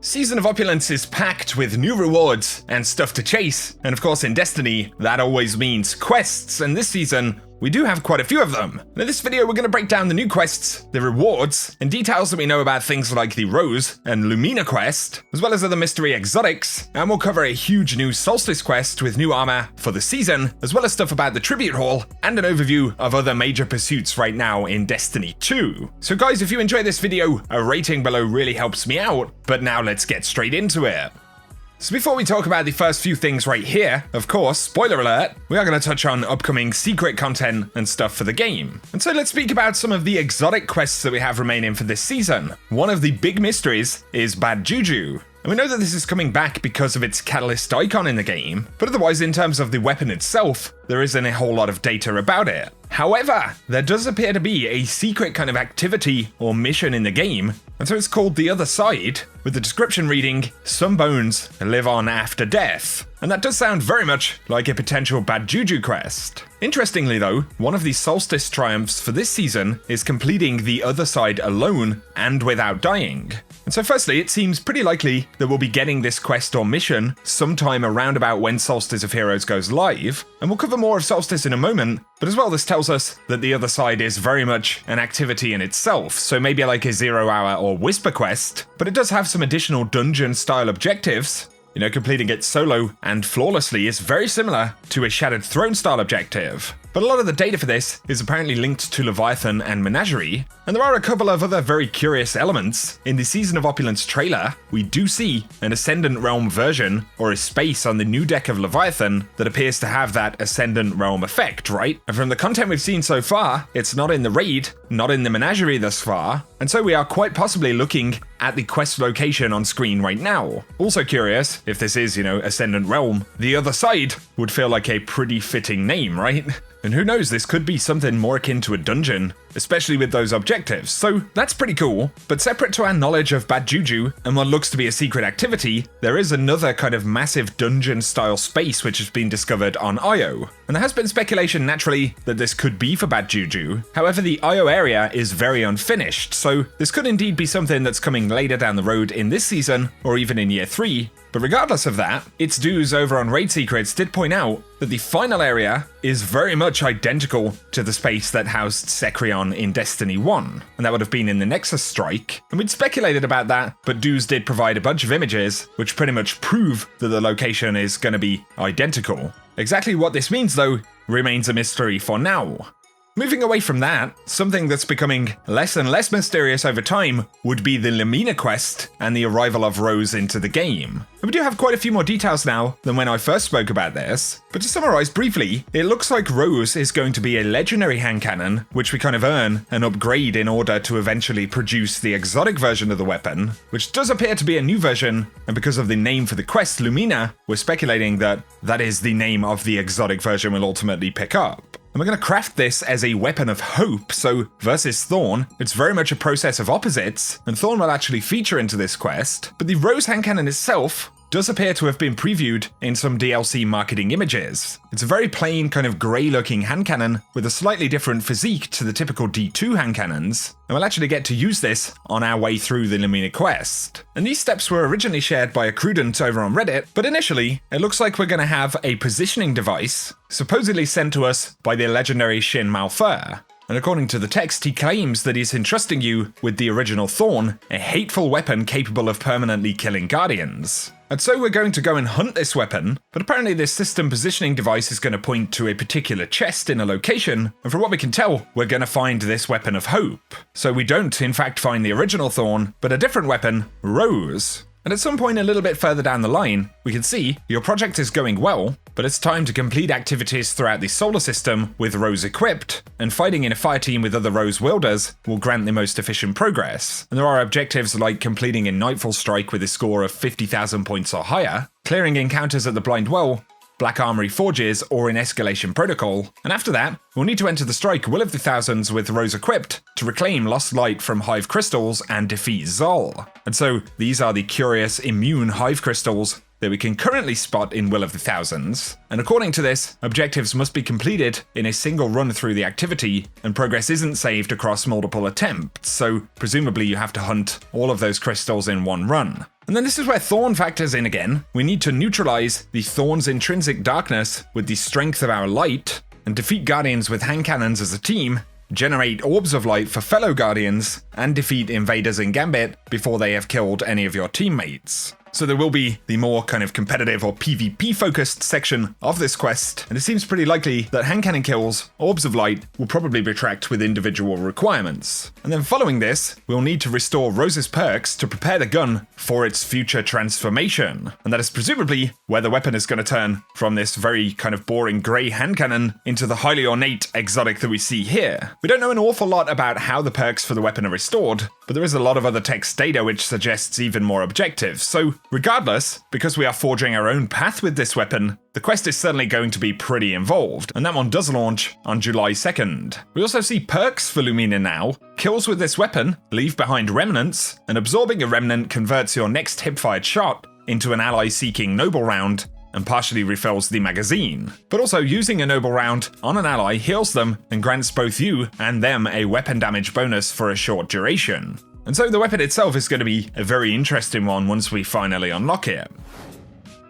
Season of Opulence is packed with new rewards and stuff to chase, and of course in Destiny, that always means quests, and this season, we do have quite a few of them. In this video, we're going to break down the new quests, the rewards, and details that we know about things like the Rose and Lumina quest, as well as other mystery exotics, and we'll cover a huge new Solstice quest with new armor for the season, as well as stuff about the Tribute Hall, and an overview of other major pursuits right now in Destiny 2. So guys, if you enjoy this video, a rating below really helps me out, but now let's get straight into it. So before we talk about the first few things right here, of course, spoiler alert, we are going to touch on upcoming secret content and stuff for the game. And so let's speak about some of the exotic quests that we have remaining for this season. One of the big mysteries is Bad Juju. And we know that this is coming back because of its catalyst icon in the game, but otherwise in terms of the weapon itself, there isn't a whole lot of data about it. However, there does appear to be a secret kind of activity or mission in the game, and so it's called The Other Side, with the description reading, "Some bones live on after death." And that does sound very much like a potential Bad Juju quest. Interestingly though, one of the Solstice triumphs for this season is completing The Other Side alone and without dying. And so firstly, it seems pretty likely that we'll be getting this quest or mission sometime around about when Solstice of Heroes goes live, and we'll cover more of Solstice in a moment, but as well this tells us that The Other Side is very much an activity in itself, so maybe like a 0 hour or whisper quest, but it does have some additional dungeon style objectives. You know, completing it solo and flawlessly is very similar to a Shattered Throne style objective. But a lot of the data for this is apparently linked to Leviathan and Menagerie, and there are a couple of other very curious elements. In the Season of Opulence trailer, we do see an Ascendant Realm version, or a space on the new deck of Leviathan, that appears to have that Ascendant Realm effect, right? And from the content we've seen so far, it's not in the raid, not in the Menagerie thus far, and so we are quite possibly looking at the quest location on screen right now. Also curious, if this is, Ascendant Realm, The Other Side would feel like a pretty fitting name, right? And who knows, this could be something more akin to a dungeon, especially with those objectives, so that's pretty cool. But separate to our knowledge of Bad Juju and what looks to be a secret activity, there is another kind of massive dungeon-style space which has been discovered on Io. And there has been speculation naturally that this could be for Bad Juju. However, the Io area is very unfinished, so this could indeed be something that's coming later down the road in this season, or even in Year 3. But regardless of that, its dudes over on Raid Secrets did point out that the final area is very much identical to the space that housed Secrion in Destiny 1, and that would have been in the Nexus Strike, and we'd speculated about that, but dudes did provide a bunch of images which pretty much prove that the location is going to be identical. Exactly what this means though remains a mystery for now. Moving away from that, something that's becoming less and less mysterious over time would be the Lumina quest and the arrival of Rose into the game. And we do have quite a few more details now than when I first spoke about this, but to summarize briefly, it looks like Rose is going to be a legendary hand cannon, which we kind of earn and upgrade in order to eventually produce the exotic version of the weapon, which does appear to be a new version, and because of the name for the quest, Lumina, we're speculating that that is the name of the exotic version we'll ultimately pick up. And we're going to craft this as a weapon of hope, so versus Thorn, it's very much a process of opposites, and Thorn will actually feature into this quest, but the Rose hand cannon itself does appear to have been previewed in some DLC marketing images. It's a very plain, kind of grey looking hand cannon with a slightly different physique to the typical D2 hand cannons, and we'll actually get to use this on our way through the Lumina quest. And these steps were originally shared by a Crudent over on Reddit, but initially, it looks like we're going to have a positioning device, supposedly sent to us by the legendary Shin Malphur. And according to the text, he claims that he's entrusting you with the original Thorn, a hateful weapon capable of permanently killing Guardians. And so we're going to go and hunt this weapon, but apparently this system positioning device is going to point to a particular chest in a location, and from what we can tell, we're going to find this weapon of hope. So we don't in fact find the original Thorn, but a different weapon, Rose. And at some point a little bit further down the line, we can see your project is going well, but it's time to complete activities throughout the solar system with Rose equipped, and fighting in a fireteam with other Rose wielders will grant the most efficient progress. And there are objectives like completing a Nightfall Strike with a score of 50,000 points or higher, clearing encounters at the Blind Well, Black Armory Forges, or in Escalation Protocol, and after that, we'll need to enter the Strike Will of the Thousands with Rose equipped to reclaim Lost Light from Hive Crystals and defeat Zol. And so, these are the curious immune Hive Crystals that we can currently spot in Will of the Thousands. And according to this, objectives must be completed in a single run through the activity, and progress isn't saved across multiple attempts, so presumably you have to hunt all of those crystals in one run. And then this is where Thorn factors in again. We need to neutralize the Thorn's intrinsic darkness with the strength of our light, and defeat Guardians with hand cannons as a team, generate orbs of light for fellow Guardians, and defeat invaders in Gambit before they have killed any of your teammates. So there will be the more kind of competitive or PvP focused section of this quest, and it seems pretty likely that hand cannon kills, orbs of light, will probably be tracked with individual requirements. And then following this, we'll need to restore Rose's perks to prepare the gun for its future transformation. And that is presumably where the weapon is going to turn from this very kind of boring grey hand cannon into the highly ornate exotic that we see here. We don't know an awful lot about how the perks for the weapon are restored, but there is a lot of other text data which suggests even more objectives. So regardless, because we are forging our own path with this weapon, the quest is certainly going to be pretty involved, and that one does launch on July 2nd. We also see perks for Lumina now. Kills with this weapon leave behind remnants, and absorbing a remnant converts your next hip-fired shot into an ally-seeking noble round, and partially refills the magazine. But also using a noble round on an ally heals them and grants both you and them a weapon damage bonus for a short duration. And so the weapon itself is going to be a very interesting one once we finally unlock it.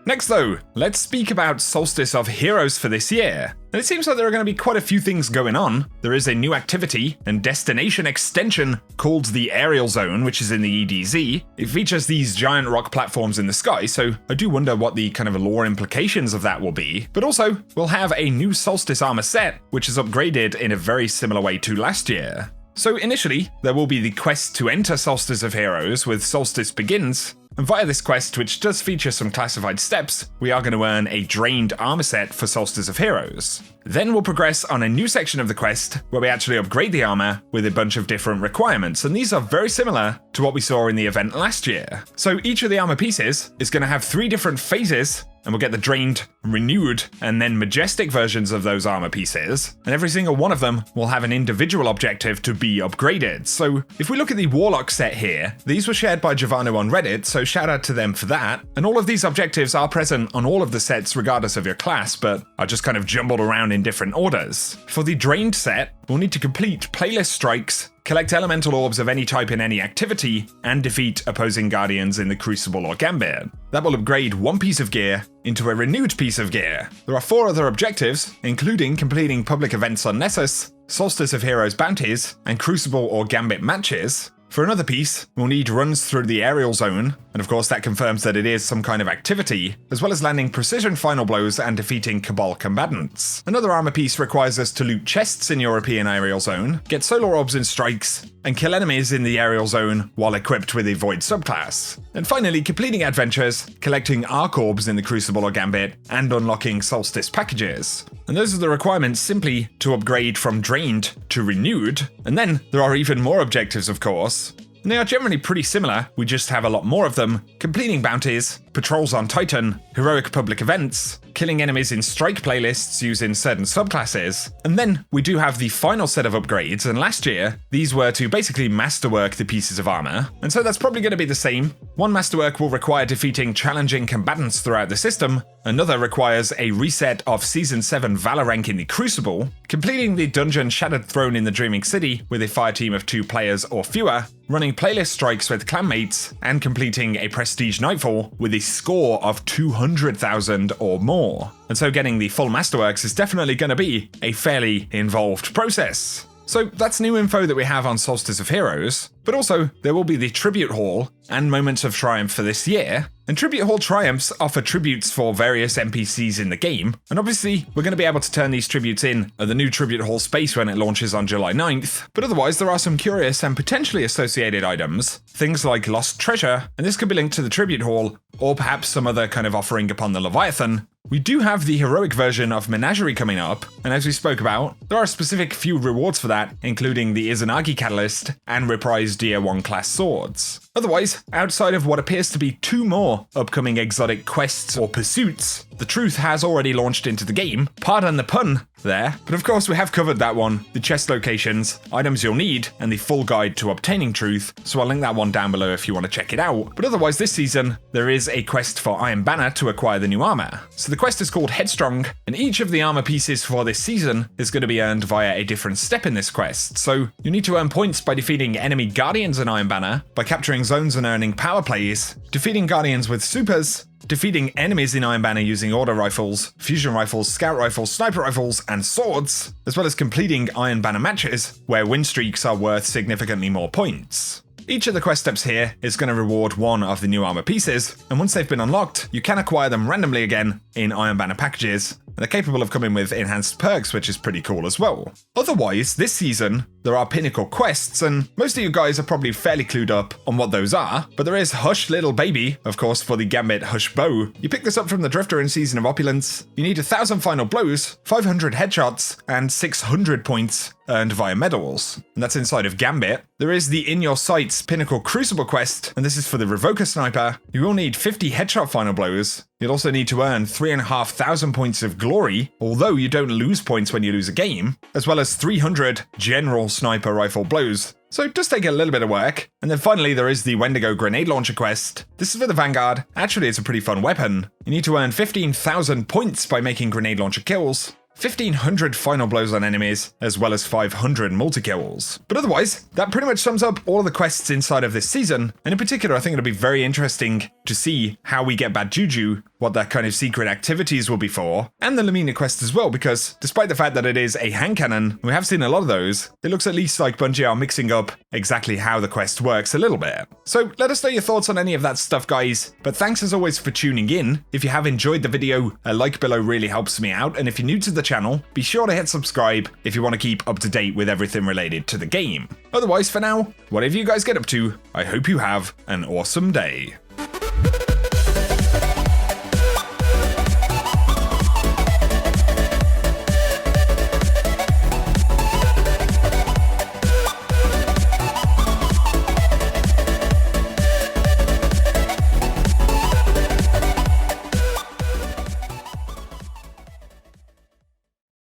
Next though, let's speak about Solstice of Heroes for this year. And it seems like there are going to be quite a few things going on. There is a new activity and destination extension called the Aerial Zone, which is in the EDZ. It features these giant rock platforms in the sky, so I do wonder what the kind of lore implications of that will be. But also, we'll have a new Solstice armor set, which is upgraded in a very similar way to last year. So initially, there will be the quest to enter Solstice of Heroes with Solstice Begins, and via this quest, which does feature some classified steps, we are going to earn a drained armor set for Solstice of Heroes. Then we'll progress on a new section of the quest, where we actually upgrade the armor with a bunch of different requirements, and these are very similar to what we saw in the event last year. So each of the armor pieces is going to have 3 different phases, and we'll get the drained, renewed, and then majestic versions of those armor pieces, and every single one of them will have an individual objective to be upgraded. So if we look at the Warlock set here, these were shared by Giovanni on Reddit, so shout out to them for that, and all of these objectives are present on all of the sets regardless of your class, but are just kind of jumbled around in different orders. For the drained set, we'll need to complete playlist strikes, collect elemental orbs of any type in any activity, and defeat opposing guardians in the Crucible or Gambit. That will upgrade one piece of gear into a renewed piece of gear. There are 4 other objectives, including completing public events on Nessus, Solstice of Heroes bounties, and Crucible or Gambit matches. For another piece, we'll need runs through the Aerial Zone, and of course that confirms that it is some kind of activity, as well as landing precision final blows and defeating Cabal combatants. Another armor piece requires us to loot chests in European Aerial Zone, get solar orbs and strikes, and kill enemies in the Aerial Zone while equipped with a Void subclass. And finally, completing adventures, collecting Arc Orbs in the Crucible or Gambit, and unlocking Solstice packages. And those are the requirements simply to upgrade from drained to renewed. And then there are even more objectives, of course. And they are generally pretty similar, we just have a lot more of them, completing bounties, patrols on Titan, heroic public events, killing enemies in strike playlists using certain subclasses, and then we do have the final set of upgrades, and last year, these were to basically masterwork the pieces of armor, and so that's probably going to be the same. One masterwork will require defeating challenging combatants throughout the system, another requires a reset of Season 7 Valor rank in the Crucible, completing the dungeon Shattered Throne in the Dreaming City with a fireteam of 2 players or fewer, running playlist strikes with clanmates, and completing a Prestige Nightfall with a score of 200,000 or more. And so getting the full Masterworks is definitely going to be a fairly involved process. So that's new info that we have on Solstice of Heroes, but also there will be the Tribute Hall and Moments of Triumph for this year, and Tribute Hall triumphs offer tributes for various NPCs in the game, and obviously we're going to be able to turn these tributes in at the new Tribute Hall space when it launches on July 9th, but otherwise there are some curious and potentially associated items, things like Lost Treasure, and this could be linked to the Tribute Hall, or perhaps some other kind of offering upon the Leviathan. We do have the heroic version of Menagerie coming up, and as we spoke about, there are a specific few rewards for that, including the Izanagi Catalyst and reprised Tier 1 class swords. Otherwise, outside of what appears to be 2 more upcoming exotic quests or pursuits, the truth has already launched into the game. Pardon the pun, there. But of course, we have covered that one, the chest locations, items you'll need, and the full guide to obtaining truth, so I'll link that one down below if you want to check it out. But otherwise, this season, there is a quest for Iron Banner to acquire the new armor. So the quest is called Headstrong, and each of the armor pieces for this season is going to be earned via a different step in this quest. So you need to earn points by defeating enemy guardians in Iron Banner, by capturing zones and earning power plays, defeating guardians with supers, defeating enemies in Iron Banner using auto rifles, fusion rifles, scout rifles, sniper rifles, and swords, as well as completing Iron Banner matches, where win streaks are worth significantly more points. Each of the quest steps here is going to reward one of the new armor pieces, and once they've been unlocked, you can acquire them randomly again in Iron Banner packages, and they're capable of coming with enhanced perks, which is pretty cool as well. Otherwise, this season, there are pinnacle quests, and most of you guys are probably fairly clued up on what those are, but there is Hush Little Baby, of course, for the Gambit Hush Bow. You pick this up from the Drifter in Season of Opulence. You need 1,000 final blows, 500 headshots, and 600 points earned via medals. And that's inside of Gambit. There is the In Your Sights Pinnacle Crucible quest, and this is for the Revoker Sniper. You will need 50 headshot final blows. You'll also need to earn 3,500 points of glory, although you don't lose points when you lose a game, as well as 300 general sniper rifle blows. So it does take a little bit of work. And then finally, there is the Wendigo Grenade Launcher quest. This is for the Vanguard. Actually, it's a pretty fun weapon. You need to earn 15,000 points by making grenade launcher kills, 1,500 final blows on enemies, as well as 500 multi-kills. But otherwise, that pretty much sums up all of the quests inside of this season, and in particular, I think it'll be very interesting to see how we get Bad Juju, what that kind of secret activities will be for, and the Lumina quest as well, because despite the fact that it is a hand cannon, we have seen a lot of those, it looks at least like Bungie are mixing up exactly how the quest works a little bit. So let us know your thoughts on any of that stuff, guys, but thanks as always for tuning in. If you have enjoyed the video, a like below really helps me out, and if you're new to the channel, be sure to hit subscribe if you want to keep up to date with everything related to the game. Otherwise, for now, whatever you guys get up to, I hope you have an awesome day.